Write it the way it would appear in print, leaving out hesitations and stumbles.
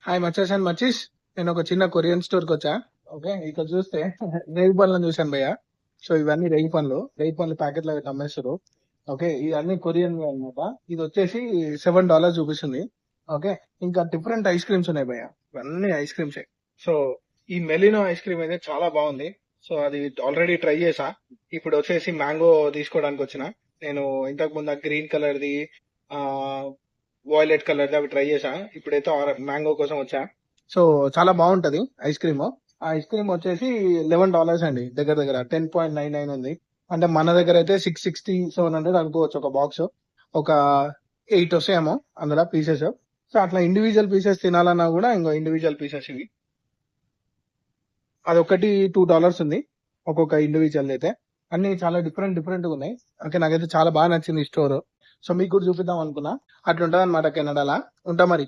Hi మచ్చస్ and మచ్చీస్. నేను ఒక చిన్న కొరియన్ స్టోర్ కి వచ్చా. ఓకే, ఇక్కడ చూస్తే రేగి పండ్లను చూశాను భయ్య. సో ఇవన్నీ రేగి పండ్లు ప్యాకెట్లు అవి అమ్మేస్తారు. ఓకే, ఇవన్నీ కొరియన్ అన్నమాట. ఇది వచ్చేసి $7 చూపిస్తుంది. ఓకే, ఇంకా డిఫరెంట్ ఐస్ క్రీమ్స్ ఉన్నాయి భయ్య. ఇవన్నీ ఐస్ క్రీమ్స్. సో ఈ మెలినో ఐస్ క్రీమ్ అయితే చాలా బాగుంది. సో అది ఆల్రెడీ ట్రై చేసా. ఇప్పుడు వచ్చేసి మ్యాంగో తీసుకోవడానికి వచ్చిన. నేను ఇంతకు ముందు గ్రీన్ కలర్ ది, ఆ వాయిలెట్ కలర్ ది అవి ట్రై చేసా. ఇప్పుడైతే మ్యాంగో కోసం వచ్చా. సో చాలా బాగుంటది ఐస్ క్రీమ్. ఆ ఐస్ క్రీమ్ వచ్చేసి $11 అండి. దగ్గర దగ్గర 10.99 ఉంది. అంటే మన దగ్గర అయితే 660-700 అనుకోవచ్చు ఒక బాక్స్. ఒక 8 వస్తాయేమో అందులో పీసెస్. సో అట్లా ఇండివిజువల్ పీసెస్ తినాలన్నా కూడా ఇంకో ఇండివిజువల్ పీసెస్ ఇవి. అదొకటి $2 ఉంది ఒక్కొక్క ఇండివిజువల్ అయితే. అన్ని చాలా డిఫరెంట్ డిఫరెంట్ గా ఉన్నాయి. ఓకే, నాకైతే చాలా బాగా నచ్చింది ఈ స్టోర్. సో మీకు కూడా చూపిద్దాం అనుకున్నా. అట్లుంటది అనమాట కెనడాలా. ఉంటా మరి.